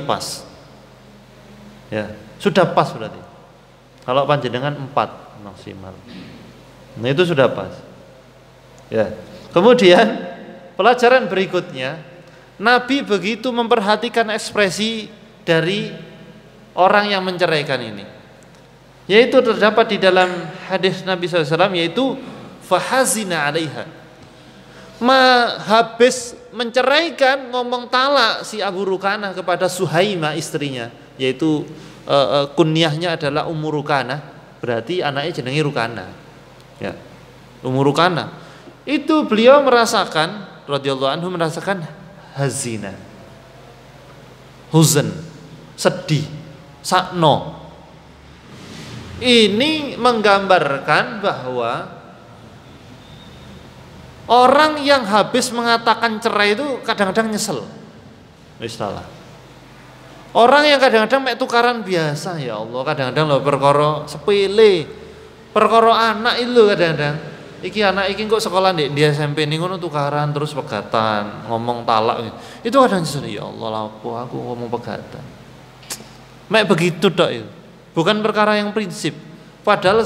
pas. Ya, sudah pas berarti. Kalau panjenengan 4 maksimal. Nah, itu sudah pas. Ya. Kemudian pelajaran berikutnya, Nabi begitu memperhatikan ekspresi dari orang yang menceraikan ini. Yaitu terdapat di dalam hadis Nabi SAW, yaitu fahazina 'alaiha. Habis menceraikan, ngomong talak si Abu Rukanah kepada Suhaimah istrinya, yaitu kunyahnya adalah Ummu Rukanah, berarti anaknya jenenge Rukanah. Ya. Ummu Rukanah. Itu beliau merasakan, radhiyallahu anhu merasakan hazina. Huzn, sedih, sakno. Ini menggambarkan bahwa orang yang habis mengatakan cerai itu kadang-kadang nyesel. Istilah. Orang yang kadang-kadang mek tukaran biasa, ya Allah, kadang-kadang lho perkara sepele. Perkara anak itu kadang-kadang. Iki anak iki kok sekolah di SMP ning ngono tukaran terus pegatan, ngomong talak. Itu kadang nyesel, ya Allah, lapo aku ngomong pegatan. Mek begitu tok itu. Bukan perkara yang prinsip. Padahal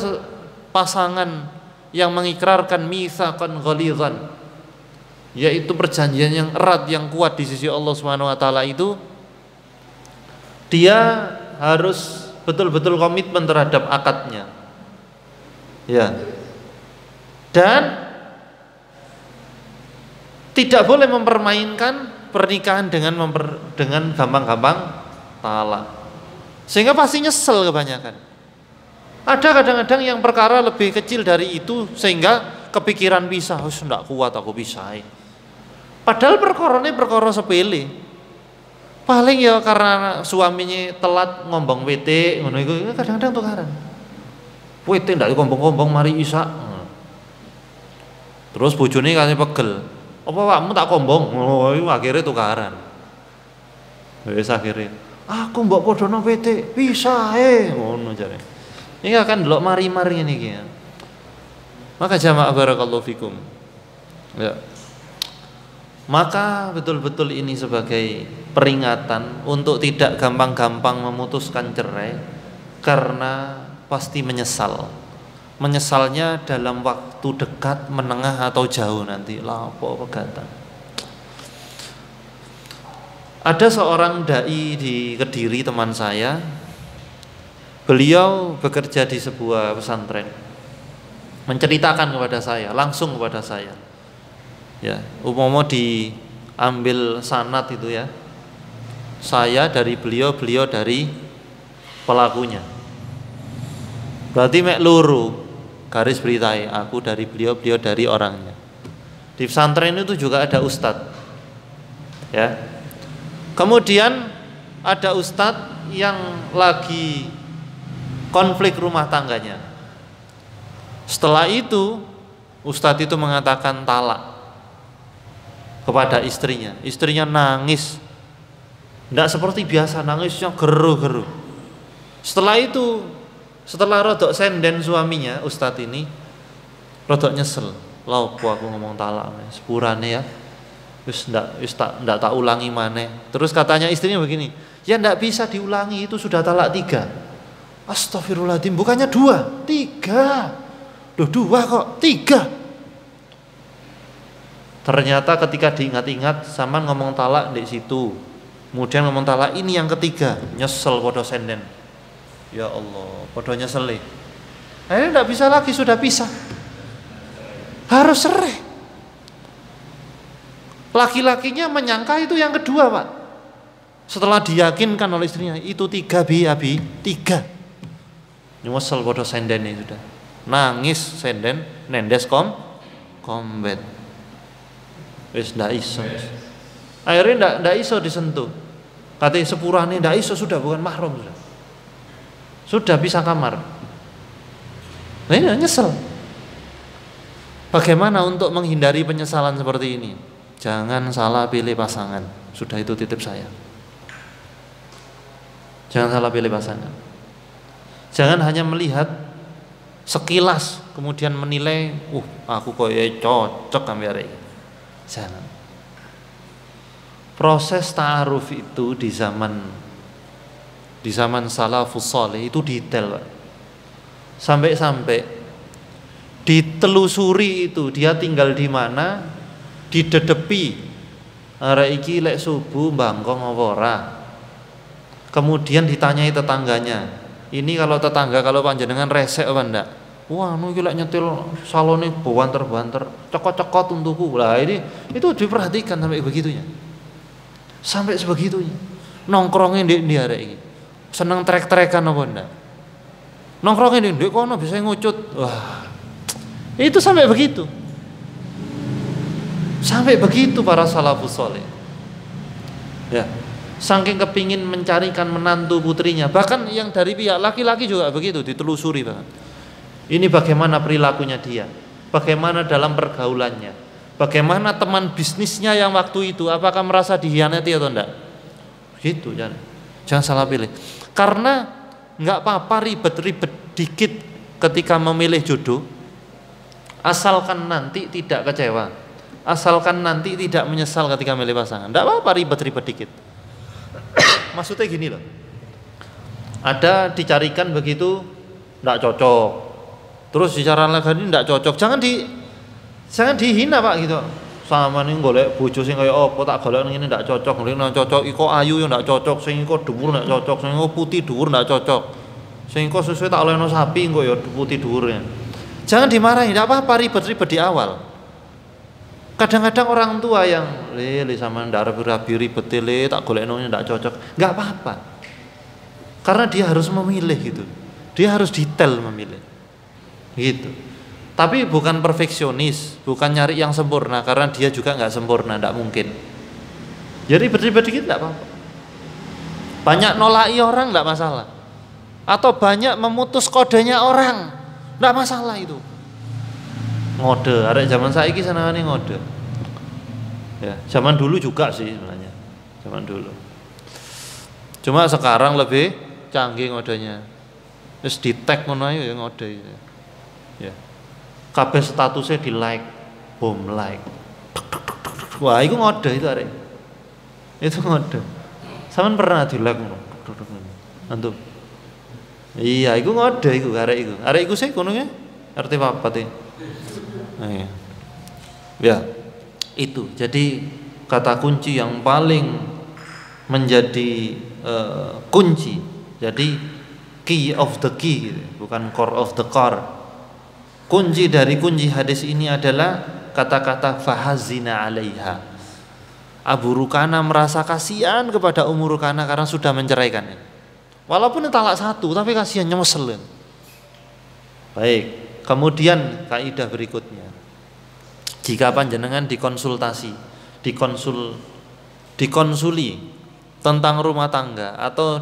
pasangan yang mengikrarkan mitsaqan ghalidhan, yaitu perjanjian yang erat, yang kuat di sisi Allah Subhanahu wa taala, itu dia harus betul-betul komitmen terhadap akadnya. Ya. Dan tidak boleh mempermainkan pernikahan dengan gampang-gampang talak. Sehingga pasti nyesel kebanyakan. Ada kadang-kadang yang perkara lebih kecil dari itu sehingga kepikiran pisah, ndak kuat aku pisahin. Padahal perkorone perkara sepele. Paling ya karena suaminya telat ngombong WT, ngono iku kadang-kadang tukaran. WT ndak dikombong-kombong mari isak. Terus bojone kasih pegel. Apa wakmu tak kombong? Oh, akhirnya tukaran. Wis akhirnya, aku mbok padha nang WT, pisah ngono jare. Ini akan delok mari-mari ini ya. Maka jamaah barakallahu fikum. Ya. Maka betul-betul ini sebagai peringatan untuk tidak gampang-gampang memutuskan cerai, karena pasti menyesal. Menyesalnya dalam waktu dekat, menengah atau jauh nanti. Lapo pegatan. Ada seorang dai di Kediri, teman saya. Beliau bekerja di sebuah pesantren, menceritakan kepada saya, langsung kepada saya. Ya, umpama diambil sanad itu ya. Saya dari beliau, beliau dari pelakunya. Berarti mek luru garis beritai, aku dari beliau, beliau dari orangnya. Di pesantren itu juga ada ustadz. Ya. Kemudian ada ustadz yang lagi konflik rumah tangganya. Setelah itu ustadz itu mengatakan talak kepada istrinya. Istrinya nangis, tidak seperti biasa, nangisnya geru-geru. Setelah itu, setelah rodok senden suaminya, ustadz ini rodok nyesel. Lopo aku ngomong talak sepurane ya, wis ndak tak ulangi maneh. Terus katanya istrinya begini, ya ndak bisa diulangi, itu sudah talak 3. Astagfirullahaladzim, bukannya 2, 3. Loh 2 kok 3. Ternyata ketika diingat-ingat, sama ngomong talak di situ. Kemudian ngomong talak ini yang ketiga, nyesel podo senden. Ya Allah, podo nyesel. Akhirnya tidak bisa lagi, sudah pisah. Harus cerai. Laki-lakinya menyangka itu yang kedua, Pak. Setelah diyakinkan oleh istrinya, itu 3 abi 3. Nyesel podo senden ini sudah. Nangis senden, nendes kombet. Wis ndak iso. Akhirnya ndak iso disentuh. Katanya sepurane ndak iso, sudah bukan mahram sudah. Sudah bisa kamar. Nah ini nyesel. Bagaimana untuk menghindari penyesalan seperti ini? Jangan salah pilih pasangan. Sudah itu titip saya. Jangan salah pilih pasangan. Jangan hanya melihat sekilas kemudian menilai, aku kok cocok kami hari ini. Jangan. Proses ta'aruf itu di zaman salafus saleh itu detail, Pak. Sampai ditelusuri itu dia tinggal di mana, didedepi arek iki lek subuh bangkong apa ora. Kemudian ditanyai tetangganya. Ini kalau tetangga kalau panjenengan resek apa ndak? Wah, nu iki lek nyetil salone banter-banter, cekot-cekot untukku. Lah ini itu diperhatikan sampai begitunya. Sampai sebegitunya. Nongkrongnya di arek iki. Seneng trek-trekan apa ndak? Nongkrongnya di kono bisa ngucut. Wah. Itu sampai begitu. Sampai begitu para salafus saleh. Ya. Saking kepingin mencarikan menantu putrinya, bahkan yang dari pihak laki-laki juga begitu, ditelusuri bahkan. Ini bagaimana perilakunya dia, bagaimana dalam pergaulannya, bagaimana teman bisnisnya yang waktu itu, apakah merasa dihianati atau enggak. Gitu, jangan salah pilih. Karena enggak apa-apa ribet-ribet dikit ketika memilih jodoh, asalkan nanti tidak kecewa, asalkan nanti tidak menyesal ketika memilih pasangan. Enggak apa-apa ribet-ribet dikit. Maksudnya gini loh, ada dicarikan begitu enggak cocok, terus bicara lagi ini enggak cocok, jangan dihina Pak gitu. Sama nih golek bojo sing kaya apa tak golek ngene ndak cocok, ngene cocok iko ayu yo ndak cocok, sing iko dhuwur ndak cocok, sing iko putih dhuwur ndak cocok. Sing iko sesuai tak olehno sapi engko yo putih dhuwurnya. Jangan dimarahi, ndak apa-apa ribet-ribet di awal. Kadang-kadang orang tua yang le sama ndak rabi-rabi ribet le tak golekno ndak cocok, enggak apa-apa. Karena dia harus memilih gitu. Dia harus detail memilih. Gitu. Tapi bukan perfeksionis, bukan nyari yang sempurna, karena dia juga nggak sempurna, nggak mungkin. Jadi ribet-ribet dikit nggak apa-apa. Banyak nolai orang nggak masalah, atau banyak memutus kodenya orang nggak masalah itu. Ngode, ada zaman saiki senengane ngode. Ya, zaman dulu juga sih sebenarnya, zaman dulu. Cuma sekarang lebih canggih ngodenya. Terus di tag ngono ae ya ngode. Ya. Kabeh statusnya di like, boom like. Wah, itu ngode itu arek. Itu ngode. Sampeyan pernah di like ngono? Antum. Iya, itu ngode iku arek iku. Arek iku sih kono ya. Arti papat ya. Nah, ya. Ya. Itu. Jadi kata kunci yang paling menjadi kunci. Jadi key of the key gitu. Bukan core of the core. Kunci dari kunci hadis ini adalah kata-kata fahazina alaiha. Abu Rukana merasa kasihan kepada Ummu Rukana karena sudah menceraikannya. Walaupun talak satu, tapi kasihan nyesel. Baik, kemudian kaidah berikutnya. Jika panjenengan dikonsuli tentang rumah tangga atau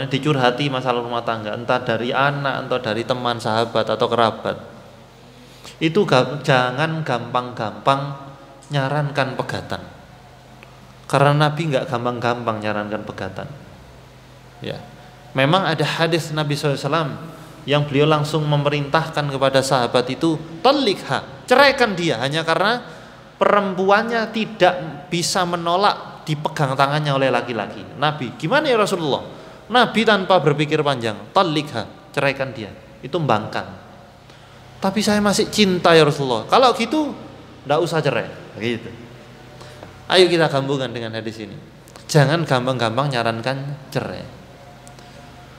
dicurhati masalah rumah tangga, entah dari anak, entah dari teman, sahabat atau kerabat, itu jangan gampang-gampang nyarankan pegatan, karena Nabi nggak gampang-gampang nyarankan pegatan. Ya, memang ada hadis Nabi SAW yang beliau langsung memerintahkan kepada sahabat itu talikha, ceraikan dia, hanya karena perempuannya tidak bisa menolak dipegang tangannya oleh laki-laki. Nabi, gimana ya Rasulullah? Nabi tanpa berpikir panjang, talikha, ceraikan dia. Itu mbangkang. Tapi saya masih cinta ya Rasulullah. Kalau gitu, enggak usah cerai. Gitu. Ayo kita gabungkan dengan hadis ini. Jangan gampang-gampang nyarankan cerai.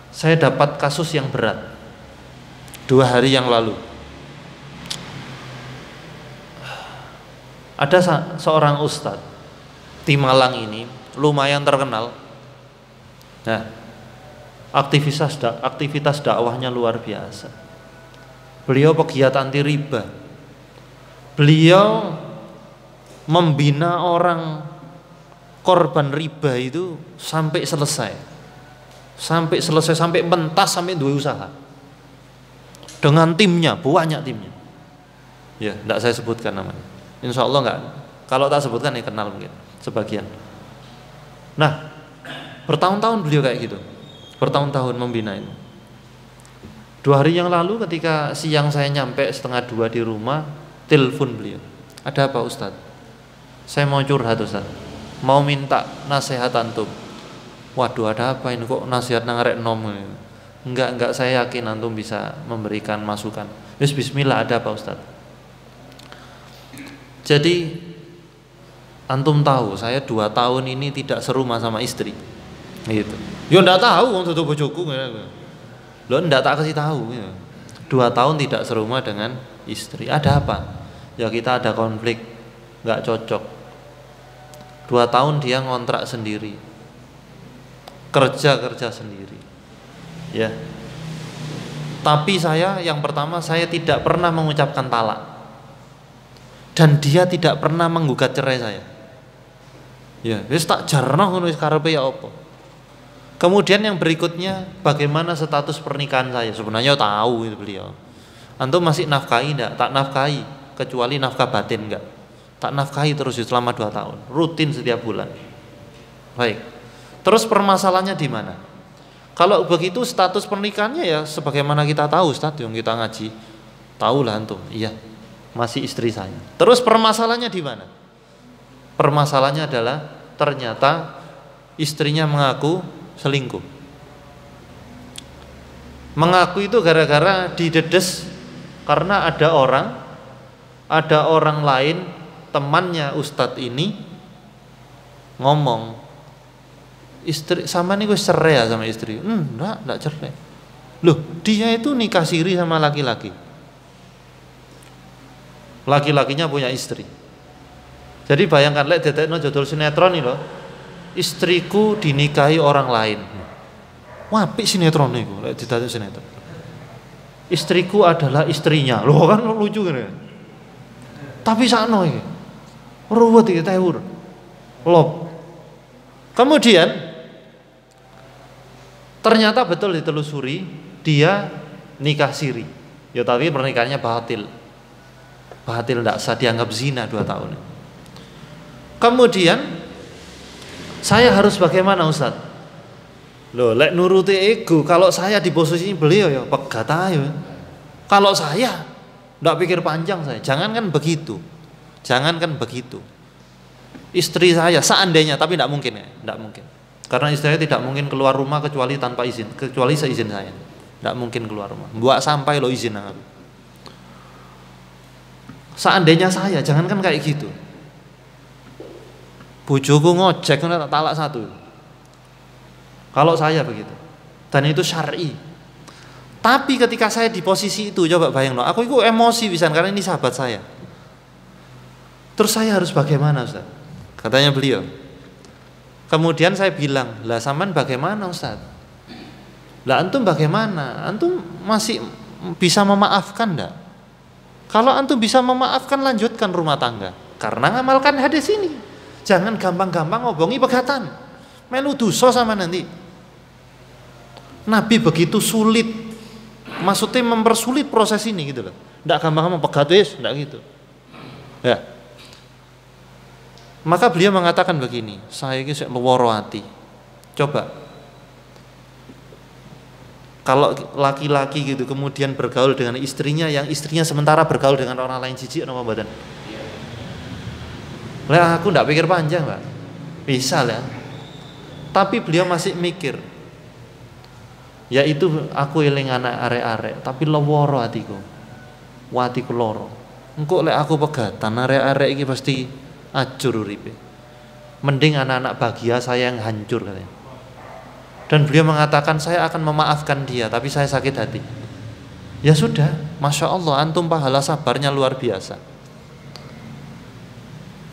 Saya dapat kasus yang berat 2 hari yang lalu. Ada seorang ustadz di Malang ini, lumayan terkenal. Nah, aktivitas dakwahnya luar biasa. Beliau pegiat anti riba. Beliau membina orang korban riba itu sampai selesai. Sampai mentas, sampai dua usaha. Dengan timnya, banyak timnya. Ya, tidak saya sebutkan namanya. Insya Allah enggak. Kalau tak sebutkan ya kenal mungkin sebagian. Nah, bertahun-tahun beliau kayak gitu. Bertahun-tahun membina itu. 2 hari yang lalu ketika siang saya nyampe 1:30 di rumah, telepon beliau. Ada apa Ustaz? Saya mau curhat Ustaz. mau minta nasihat antum. Waduh, ada apa ini kok nasihat ngarek nom? Enggak, saya yakin antum bisa memberikan masukan. Wis bismillah, ada apa Ustaz? Jadi antum tahu saya 2 tahun ini tidak serumah sama istri. Gitu. Ya ndak tahu wong tutu bojoku. Lho ndak tak kasih tahu ya. 2 tahun tidak serumah dengan istri. Ada apa? Ya kita ada konflik, nggak cocok. 2 tahun dia ngontrak sendiri, kerja sendiri, ya. Tapi saya yang pertama, saya tidak pernah mengucapkan talak, dan dia tidak pernah menggugat cerai saya. Ya, wis tak jarno ngono wis karepe ya apa. Kemudian yang berikutnya, bagaimana status pernikahan saya? Sebenarnya tahu itu beliau. Antum masih nafkahi enggak? Tak nafkahi, kecuali nafkah batin enggak. Tak nafkahi terus selama 2 tahun, rutin setiap bulan. Baik. Terus permasalahannya di mana? Kalau begitu status pernikahannya ya sebagaimana kita tahu, Ustaz, yang kita ngaji. Tahulah antum. Iya. Masih istri saya. Terus permasalahannya di mana? Permasalahannya adalah ternyata istrinya mengaku selingkuh. Mengaku itu gara-gara didedes karena ada orang lain, temannya Ustadz ini ngomong, istri sama nih gue cerai ya sama istri. Enggak cerai. Loh, dia itu nikah siri sama laki-laki. Laki-lakinya punya istri. Jadi bayangkan lek detekno judul sinetron ini loh. Istriku dinikahi orang lain. Wapik sinetron niku lek didadak sinetron. Istriku adalah istrinya. Loh kan lucu kan ya. Tapi sakno iki. Ruwet iki tewur. Lop. Kemudian ternyata betul ditelusuri dia nikah siri. Ya tapi pernikahannya batil. Batil tidak sah, dianggap zina 2 tahun. Kemudian saya harus bagaimana Ustaz? Loh, lek nuruti ego, kalau saya di posisi beliau ya pegat aja. Kalau saya enggak pikir panjang saya, jangankan begitu. Istri saya seandainya, tapi enggak mungkin ya, enggak mungkin. Karena istri saya tidak mungkin keluar rumah kecuali tanpa izin, kecuali seizin saya. Enggak mungkin keluar rumah. Buat sampai lo izin aku. Seandainya saya, jangankan kayak gitu. Bojoku ngojek tak talak 1. Kalau saya begitu, dan itu syar'i. Tapi ketika saya di posisi itu, coba bayangin, aku itu emosi pisan karena ini sahabat saya. Terus saya harus bagaimana Ustaz? Katanya beliau. Kemudian saya bilang, lah sampean bagaimana Ustaz? Lah antum bagaimana? Antum masih bisa memaafkan enggak? Kalau antum bisa memaafkan, lanjutkan rumah tangga. Karena ngamalkan hadis ini. Jangan gampang-gampang ngobongi pegatan. Melu dosa sama nanti. Nabi begitu sulit, maksudnya mempersulit proses ini gitu loh. Enggak gampang-gampang pegat wis, enggak gitu. Ya. Maka beliau mengatakan begini, saya ini leworo hati. Coba kalau laki-laki gitu kemudian bergaul dengan istrinya, yang istrinya sementara bergaul dengan orang lain, jijik apa mboten? Lah aku enggak pikir panjang, Pak. Bisa lah. Tapi beliau masih mikir. Yaitu aku eling anak arek-arek, tapi leworo hatiku. Watiku loro. Engko lek aku pegatan arek-arek iki pasti ajur uripe. Mending anak-anak bahagia, saya yang hancur katanya. Dan beliau mengatakan saya akan memaafkan dia, tapi saya sakit hati. Ya sudah, Masya Allah, antum pahala sabarnya luar biasa.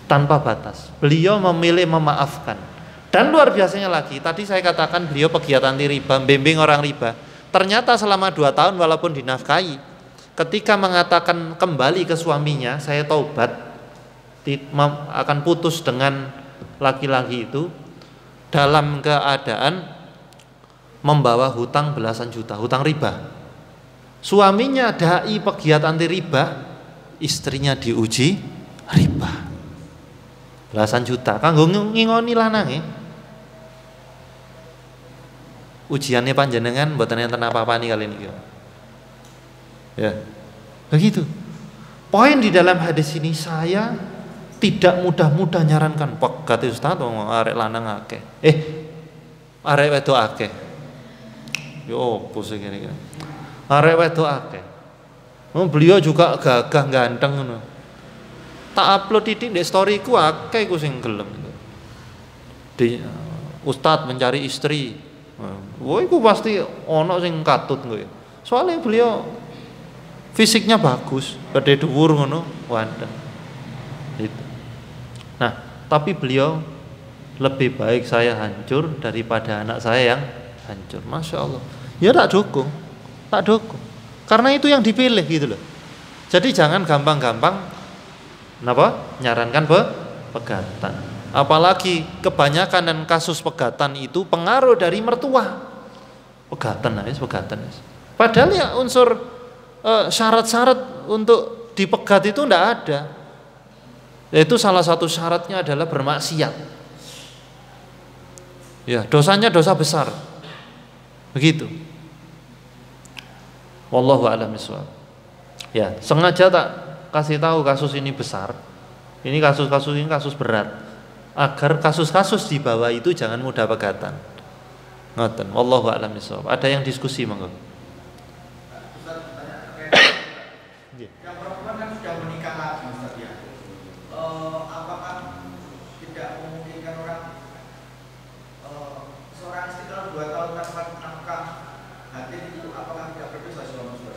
Tanpa batas. Beliau memilih memaafkan. Dan luar biasanya lagi, tadi saya katakan beliau pegiat anti riba, bimbing orang riba. Ternyata selama 2 tahun walaupun dinafkahi, ketika mengatakan kembali ke suaminya, saya taubat, akan putus dengan laki-laki itu dalam keadaan membawa hutang belasan juta, hutang riba. Suaminya dai pegiat anti riba, istrinya diuji riba. Belasan juta, kanggo ngingoni lanange. Ujiannya panjenengan mboten enten apa-apa nih kali ini. Ya. Begitu. Poin di dalam hadis ini, saya tidak mudah-mudah nyarankan pegat Ustaz wong arek lanang akeh. Arek wedok akeh. Yo opo sing ngene iki. Arek wedok akeh. Beliau juga gagah ganteng ngono. Tak upload titik di storyku akeh iku sing gelem. Di Ustaz mencari istri. Wah iku pasti ono sing katut kowe. Soalnya beliau fisiknya bagus, gede dhuwur ngono, wanteng. Itu. Nah, tapi beliau lebih baik saya hancur daripada anak saya yang hancur. Masya Allah. Ya tak dukung. Karena itu yang dipilih gitu loh. Jadi jangan gampang-gampang nyarankan pegatan. Apalagi kebanyakan dan kasus pegatan itu pengaruh dari mertua. Pegatan. Padahal ya unsur syarat-syarat untuk dipegat itu tidak ada. Yaitu salah satu syaratnya adalah bermaksiat. Ya, dosanya dosa besar. Begitu. Wallahu a'lam bishawab. Ya, sengaja tak kasih tahu kasus ini besar. Ini kasus berat. Agar kasus-kasus di bawah itu jangan mudah pegatan. Ngoten. Wallahu a'lam bishawab. Ada yang diskusi monggo? Yang perempuan kan sudah menikah lagi Ustaz ya. Apakah tidak memungkinkan seorang istri kalau 2 tahun tanpa nafkah hadir itu apakah tidak berdosa selama Ustaz?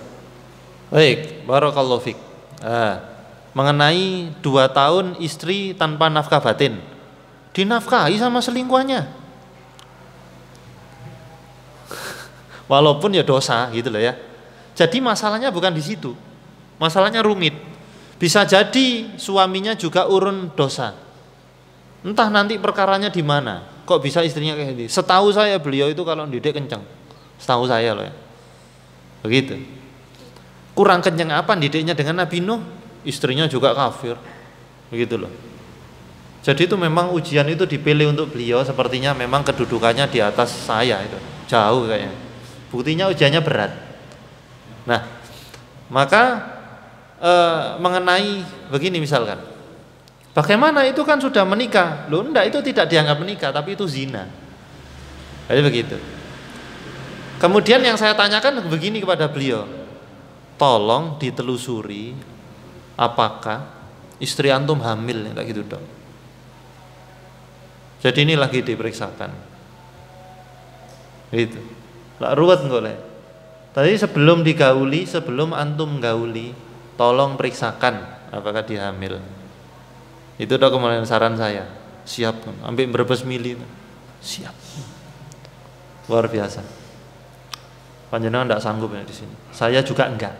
Baik, barakallahu fik. Mengenai 2 tahun istri tanpa nafkah batin, dinafkahi sama selingkuhannya. Walaupun ya dosa gitu loh ya. Jadi masalahnya bukan di situ. Masalahnya rumit. Bisa jadi suaminya juga urun dosa. Entah nanti perkaranya di mana. Kok bisa istrinya kayak gitu? Setahu saya beliau itu kalau didik kenceng. Setahu saya loh ya. Begitu. Kurang kenceng apa didiknya dengan Nabi Nuh? Istrinya juga kafir. Begitu loh. Jadi itu memang ujian itu dipilih untuk beliau. Sepertinya memang kedudukannya di atas saya itu. Jauh kayaknya. Buktinya ujiannya berat. Nah, maka mengenai begini misalkan, bagaimana itu kan sudah menikah? Loh enggak, itu tidak dianggap menikah, tapi itu zina. Jadi begitu. Kemudian yang saya tanyakan begini kepada beliau, tolong ditelusuri apakah istri antum hamil, kayak gitu dong. Jadi ini lagi diperiksakan. Gitu. Lah ruwet ngoleh. Tadi sebelum digauli, sebelum antum gauli, tolong periksakan apakah dia hamil. Itu udah kemarin saran saya. Siap, ambil berbes mili. Siap. Luar biasa. Panjenengan enggak sanggup ya di sini. Saya juga enggak.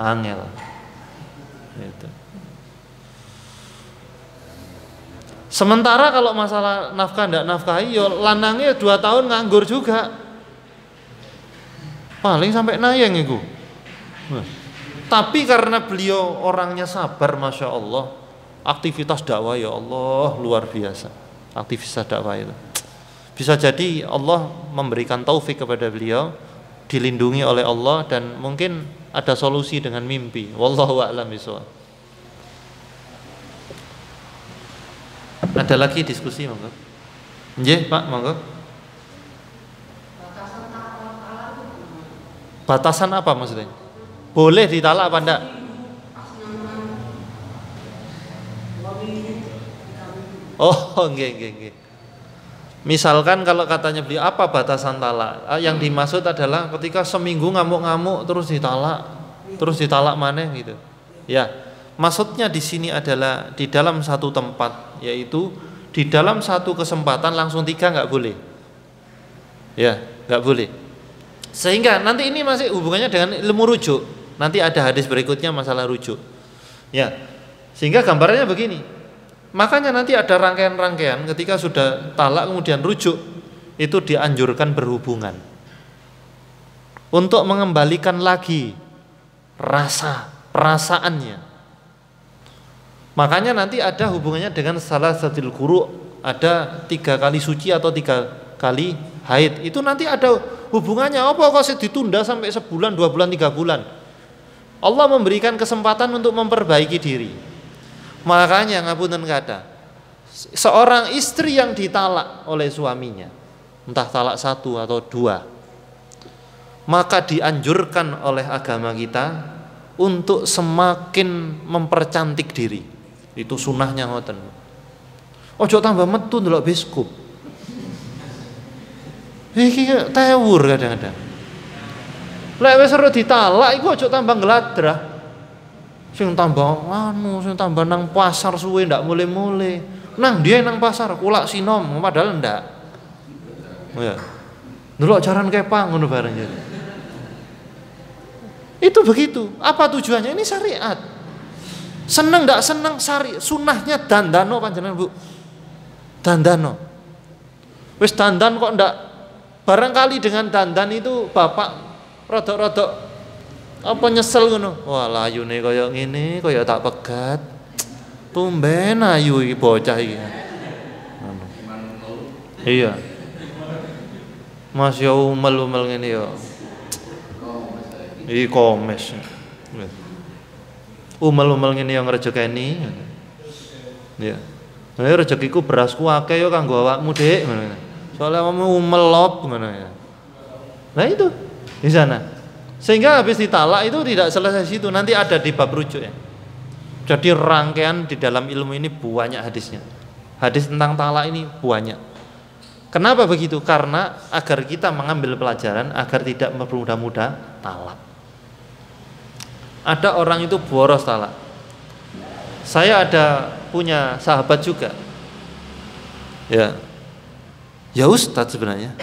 Angel. Itu. Sementara kalau masalah nafkah enggak nafkahi, yo lanangnya 2 tahun nganggur juga. Paling sampai nayang itu. Tapi karena beliau orangnya sabar, masya Allah, aktivitas dakwah ya Allah luar biasa. Aktivitas dakwah itu bisa jadi Allah memberikan taufik kepada beliau, dilindungi oleh Allah, dan mungkin ada solusi dengan mimpi. Wallahu a'lam bishawab. Ada lagi diskusi monggo? Nggih, Pak, monggo. Batasan apa maksudnya? Boleh ditalak apa enggak? Oh, nggih. Misalkan kalau katanya beliau apa batasan talak? Yang dimaksud adalah ketika seminggu ngamuk-ngamuk terus ditalak maneh gitu. Ya, maksudnya di sini adalah di dalam satu tempat, yaitu di dalam satu kesempatan langsung 3 nggak boleh. Ya, nggak boleh. Sehingga nanti ini masih hubungannya dengan ilmu rujuk. Nanti ada hadis berikutnya masalah rujuk. Ya. Sehingga gambarannya begini. Makanya nanti ada rangkaian-rangkaian ketika sudah talak kemudian rujuk, itu dianjurkan berhubungan. Untuk mengembalikan lagi perasaannya. Makanya nanti ada hubungannya dengan salah satu guru, ada 3 kali suci atau 3 kali haid. Itu nanti ada hubungannya. Apa kok ditunda sampai sebulan, 2 bulan, 3 bulan? Allah memberikan kesempatan untuk memperbaiki diri. Makanya ngapunten kata, seorang istri yang ditalak oleh suaminya, entah talak 1 atau 2, maka dianjurkan oleh agama kita untuk semakin mempercantik diri. Itu sunahnya ngoten. Ojo tambah metu ndelok biskup. Iki tewur kadang-kadang. Lek wis ora ditalak iku ojo tambah ngladrah. Sing tambah sing tambah nang pasar suwe ndak mulai-mulai. Nang dia nang pasar kulak sinom padahal ndak. Oh ya. Ndelok jaran kepang ngono bareng jadi. Itu begitu. Apa tujuannya? Ini syariat. Seneng ndak seneng sunahnya dandano panjenengan Bu. Dandano. Wis dandan kok ndak, barangkali dengan dandan itu bapak rodok-rodok apa nyesel ngono. Wah, layune kaya ngene, kaya tak pegat. Tumben ayu iki bocah iki. Iya. Mas ya umel-umel ngene ya. Iki komes. Umel-umel ngene yang rezekeni. Ya. Nah, rezekiku berasku akeh yo kanggo awakmu, Dik, ngono. Soale awakmu umelop ngono ya. Nah itu di sana. Sehingga habis ditalak itu tidak selesai situ, nanti ada di bab rujuk ya. Jadi rangkaian di dalam ilmu ini banyak hadisnya. Hadis tentang talak ini banyak. Kenapa begitu? Karena agar kita mengambil pelajaran agar tidak bermudah-mudah talak. Ada orang itu boros talak. Saya ada punya sahabat juga. Ya ustadz sebenarnya.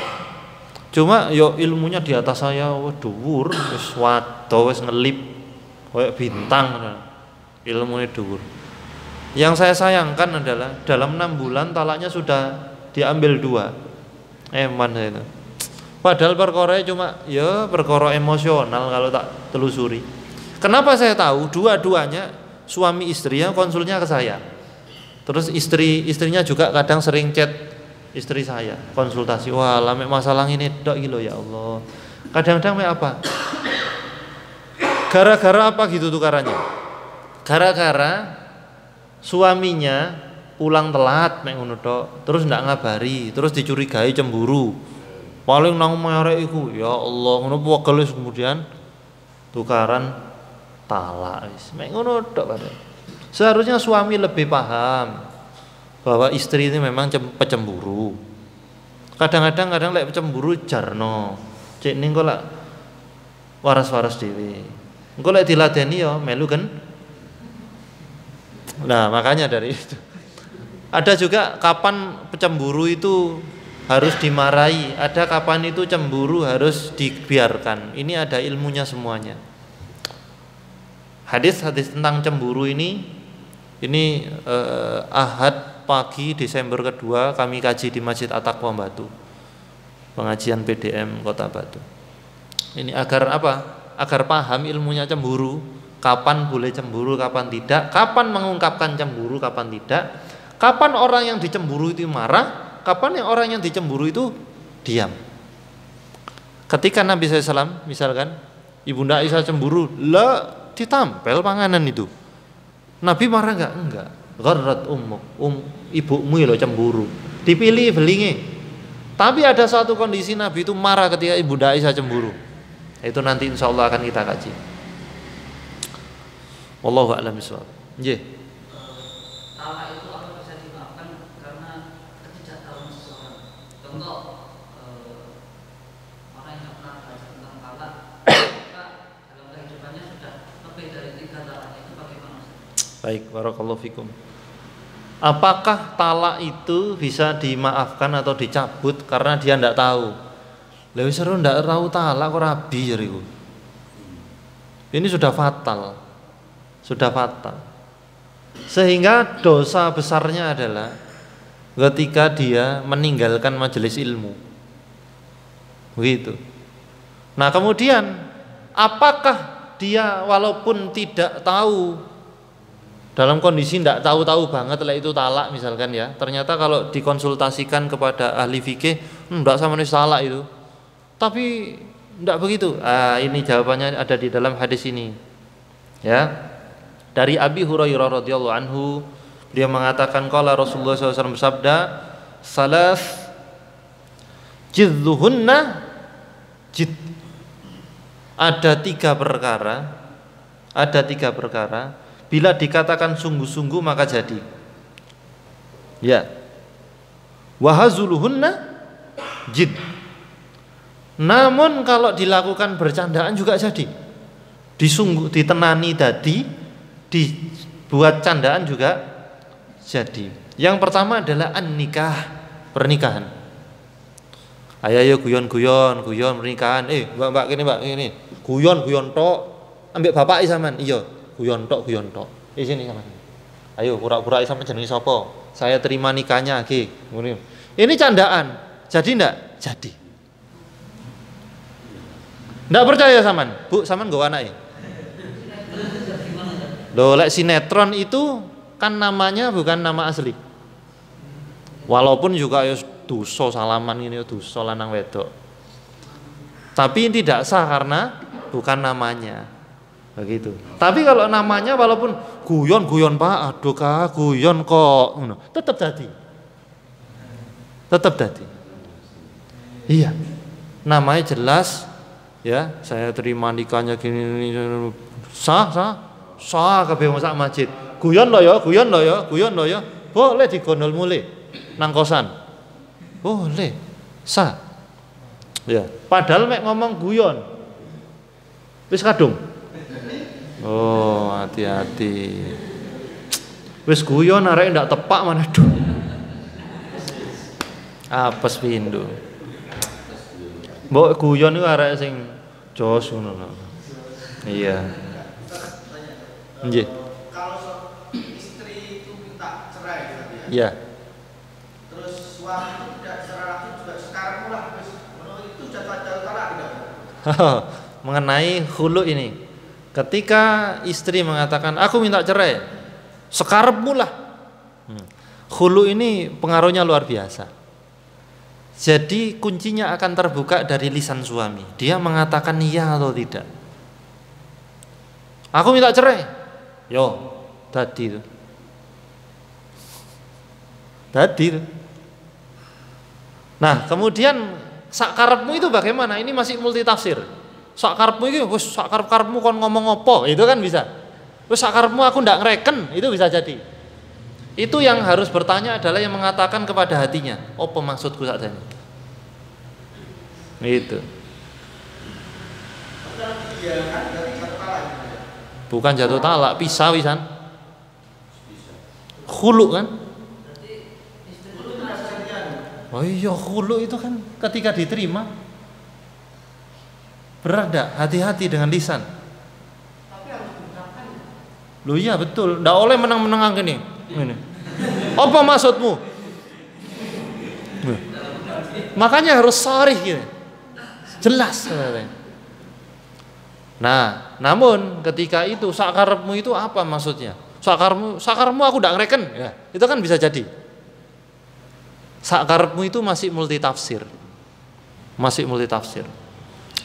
Cuma yo ilmunya di atas saya, dhuwur, wis wado, wis ngelip kayak bintang. Ilmunya dhuwur. Yang saya sayangkan adalah dalam 6 bulan talaknya sudah diambil 2. Eman saya itu. Padahal perkara cuma ya perkara emosional kalau tak telusuri. Kenapa saya tahu? Dua-duanya suami istrinya konsulnya ke saya. Terus istrinya juga kadang sering chat istri saya, konsultasi. Wah, lame masalah ini dok gitu ya Allah. Kadang-kadang apa? Gara-gara apa gitu tukarannya? Gara-gara suaminya pulang telat mek ngono tok, terus ndak ngabari, terus dicurigai cemburu. Paling nang merek iku, ya Allah, ngono pokoknya kemudian tukaran talak wis. Mek ngono tok padahal. Seharusnya suami lebih paham bahwa istri ini memang pecemburu. Kadang-kadang lek pecemburu jarno. Cek ning kok lak waras-waras dhewe. Engko lek diladeni ya melu kan. Nah, makanya dari itu. Ada juga kapan pecemburu itu harus dimarahi, ada kapan itu cemburu harus dibiarkan. Ini ada ilmunya semuanya. Hadis-hadis tentang cemburu ini Ahad pagi Desember kedua kami kaji di Masjid At-Taqwa Batu, pengajian PDM Kota Batu. Ini agar apa? Agar paham ilmunya cemburu, kapan boleh cemburu, kapan tidak, kapan mengungkapkan cemburu, kapan tidak, kapan orang yang dicemburu itu marah, kapan yang orang yang dicemburu itu diam. Ketika Nabi SAW misalkan Ibunda Aisyah cemburu, lah ditampel panganan itu. Nabi marah enggak? Enggak. Gharrat ummuk, ibumu lo cemburu. Dipilih belinge. Tapi ada satu kondisi Nabi itu marah ketika Ibunda Aisyah cemburu. Itu nanti insya Allah akan kita kaji. Wallahu a'lam bishawab. Nggih. Talak itu apa bisa dimaafkan karena ketidaktahuan seseorang. Contoh orang yang pernah belajar tentang talak, maka dalam kehidupannya sudah lebih dari 3 talak, itu bagaimana? Baik, barakallahu fikum. Apakah talak itu bisa dimaafkan atau dicabut karena dia tidak tahu? Lha wis seru ndak tahu talak kok rabi jariku. Ini sudah fatal. Sudah fatal. Sehingga dosa besarnya adalah ketika dia meninggalkan majelis ilmu. Begitu. Nah, kemudian apakah dia walaupun tidak tahu, dalam kondisi tidak tahu-tahu banget lah itu talak misalkan ya, ternyata kalau dikonsultasikan kepada ahli fikih, enggak sama nih talak itu. Tapi tidak begitu. Ini jawabannya ada di dalam hadis ini. Ya. Dari Abi Hurairah radhiyallahu anhu, dia mengatakan qala Rasulullah SAW bersabda, salas jidduhunna jid. Ada tiga perkara bila dikatakan sungguh-sungguh maka jadi. Ya. Wahazuluhunna jid. Namun kalau dilakukan bercandaan juga jadi. Ditenani dadi, dibuat candaan juga jadi. Yang pertama adalah an-nikah, pernikahan. Ayo guyon pernikahan. Mbak ini. Guyon tok. Ambek bapak sampean. Iya, guyon tok. Sini sampean. Ayo pura-pura sampean jenenge sapa? Saya terima nikahnya nggih. Ini candaan. Jadi ndak? Jadi. Ndak percaya sampean? Bu, sampean nggawa anake? Loh, lek sinetron itu kan namanya bukan nama asli. Walaupun juga ya dosa salaman ini dosa lanang wedok. Tapi tidak sah karena bukan namanya. Begitu. Tapi kalau namanya walaupun guyon Pak, aduh Kak, guyon kok ngono, tetap jadi. Tetap jadi. Iya. Namanya jelas ya, saya terima nikahnya gini sah kabeh sak masjid. Guyon lo ya. Boleh digondol mulai nang kosan. Boleh. Sah. Ya, padahal mek ngomong guyon. Wis kadung. Oh, hati-hati. Wis guyon arek ndak tepak mana duh. Apes pindho. Mbok guyon iku arek sing jos ngono. Iya. Nggih. Kalau istri itu minta cerai gitu ya. Iya. Terus suami itu tidak secara langsung juga sekarang mulai itu jatuh talak tidak? Mengenai khulu ini. Ketika istri mengatakan aku minta cerai, sekarepmu lah. Khulu ini pengaruhnya luar biasa. Jadi kuncinya akan terbuka dari lisan suami. Dia mengatakan iya atau tidak. Aku minta cerai. Yo, tadi itu. Nah, kemudian sakarepmu itu bagaimana? Ini masih multitafsir. Sakarepmu itu wis sakarep-karepmu kon ngomong apa? Itu kan bisa. Wis sakarepmu aku ndak ngreken, itu bisa jadi. Itu yang harus bertanya adalah yang mengatakan kepada hatinya, apa maksudku sakjane? Itu. Bukan jatuh talak, pisah wisan. Khulu kan? Oh iya, khulu itu kan ketika diterima. Berat dak? Hati-hati dengan lisan. Tapi harus diucapkan. Loh iya betul, ndak oleh menang-menangan gini. Ini. Apa maksudmu? Makanya harus sharih gitu. Jelas. Nah, namun ketika itu sakarepmu itu apa maksudnya? Sakarepmu aku ndak ngreken. Ya, itu kan bisa jadi. Sakarepmu itu masih multitafsir.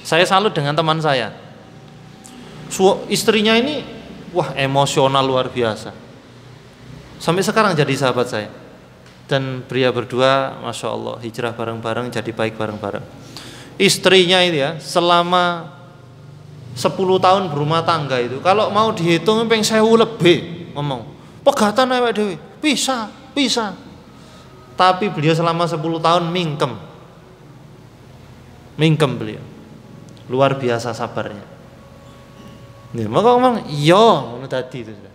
Saya salut dengan teman saya. Istrinya ini wah emosional luar biasa. Sampai sekarang jadi sahabat saya. Dan pria berdua Masya Allah hijrah bareng-bareng jadi baik bareng-bareng. Istrinya itu ya selama 10 tahun berumah tangga itu kalau mau dihitung peng 1000 lebih ngomong pegatan awake dhewe bisa. Tapi beliau selama 10 tahun mingkem beliau. Luar biasa sabarnya. Nih, maka ngomong, iya, ngono tadi itu sudah.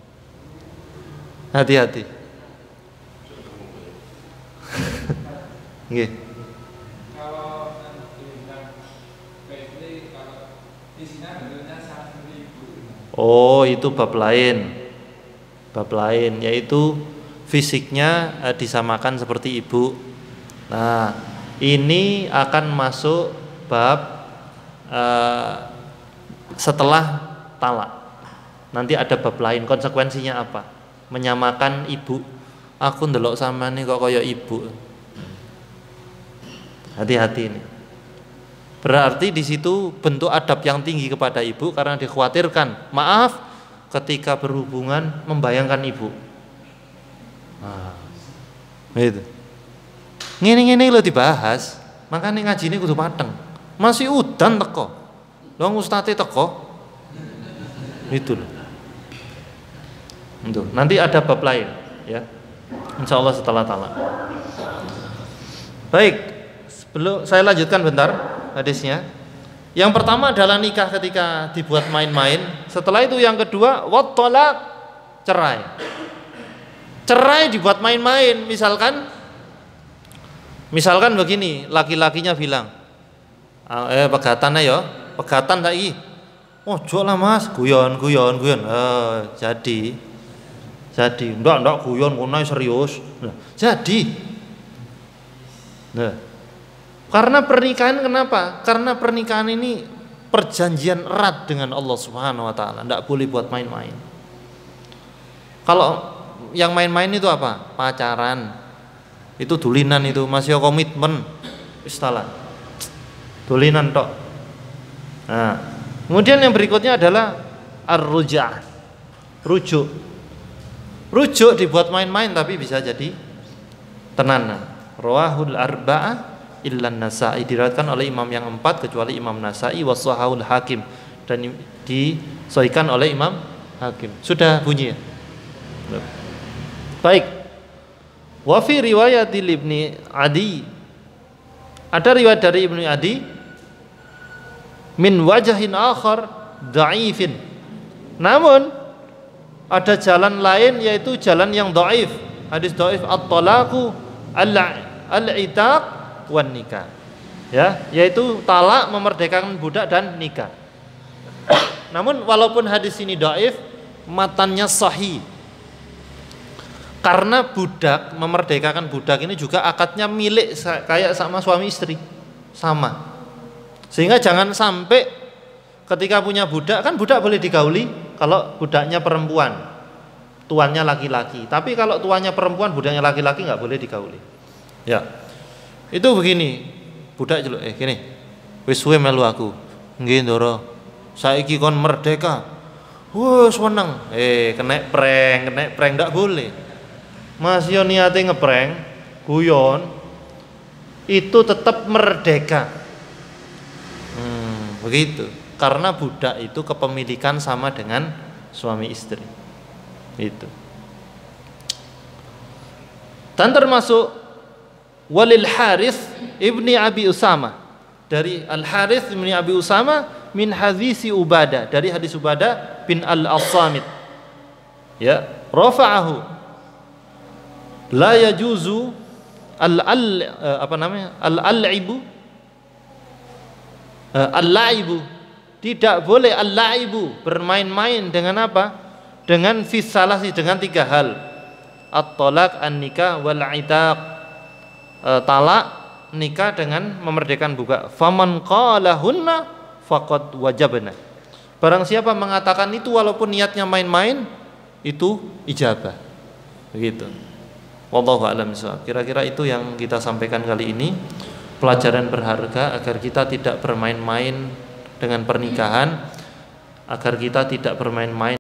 Hati-hati. Nggih. Kalau isinya bentuknya sama seperti ibu. Oh, itu bab lain. Yaitu fisiknya disamakan seperti ibu. Nah, ini akan masuk bab setelah talak. Nanti ada bab lain, konsekuensinya apa? Menyamakan ibu. Aku ndelok samane kok kaya ibu. Hati-hati ini. Berarti di situ bentuk adab yang tinggi kepada ibu karena dikhawatirkan, maaf, ketika berhubungan membayangkan ibu. Nah, gitu. Ngene-ngene lho dibahas, makanya ngaji ini kudu pateng. Masih udan teko. Wong ustaze teko. Itu loh. Itu. Nanti ada bab lain ya. Insyaallah setelah talak. Baik, sebelum saya lanjutkan bentar hadisnya. Yang pertama adalah nikah ketika dibuat main-main. Setelah itu yang kedua wat talaq, cerai. Cerai dibuat main-main, misalkan begini, laki-lakinya bilang, pegatan ya, pegatan saiki. Ojo lah Mas, guyon. Jadi, ndak guyon kono serius. Nah, jadi. Nah, karena pernikahan kenapa? Karena pernikahan ini perjanjian erat dengan Allah Subhanahu wa taala, ndak boleh buat main-main. Kalau yang main-main itu apa? Pacaran. Itu dulinan itu, masih komitmen. Istilah. Dulinan tok. Nah, kemudian yang berikutnya adalah ar-ruj'ah. Rujuk dibuat main-main tapi bisa jadi tenanan. Rawahul arba'ah illa Nasa'i, diriwayatkan oleh imam yang 4 kecuali Imam Nasa'i wa sahahul Hakim, dan disahihkan oleh Imam Hakim. Sudah bunyi ya? Baik. Wa fi riwayat Ibni Adi, ada riwayat dari Ibnu Adi min wajahin akhar dhaifin. Namun ada jalan lain yaitu jalan yang dhaif. Hadis dhaif at-talaqu al-itaq wan nikah. Ya, yaitu talak, memerdekakan budak dan nikah. Namun walaupun hadis ini dhaif, matannya sahih. Karena budak, memerdekakan budak ini juga akadnya milik kayak sama suami istri, sama. Sehingga jangan sampai ketika punya budak, kan budak boleh digauli kalau budaknya perempuan, tuannya laki-laki. Tapi kalau tuannya perempuan, budaknya laki-laki nggak boleh digauli. Ya, itu begini, budak jeluk, gini, wis suwe melu aku, nggih ndoro, saiki kon merdeka, wes seneng, kena prank nggak boleh. Mas yo niate ngeprank, guyon, itu tetap merdeka. Begitu. Karena budak itu kepemilikan sama dengan suami istri. Itu. Dan termasuk walil Harith ibni Abi Usama, dari Al Harith ibni Abi Usama min hadisi Ubadah, dari hadis Ubadah bin Al-Assamit. Ya, rafa'ahu. La yajuzu al-laibu, tidak boleh al-laibu, bermain-main dengan apa? Dengan fisalasi, dengan 3 hal. At-talaq, an-nikah, wal-itaq. Talak, nikah dengan memerdekakan budak. Faman qalahunna faqad wajabna. Barang siapa mengatakan itu walaupun niatnya main-main, itu ijabah. Begitu. Wallahu a'lam bishawab. Kira-kira itu yang kita sampaikan kali ini, pelajaran berharga agar kita tidak bermain-main dengan pernikahan, agar kita tidak bermain-main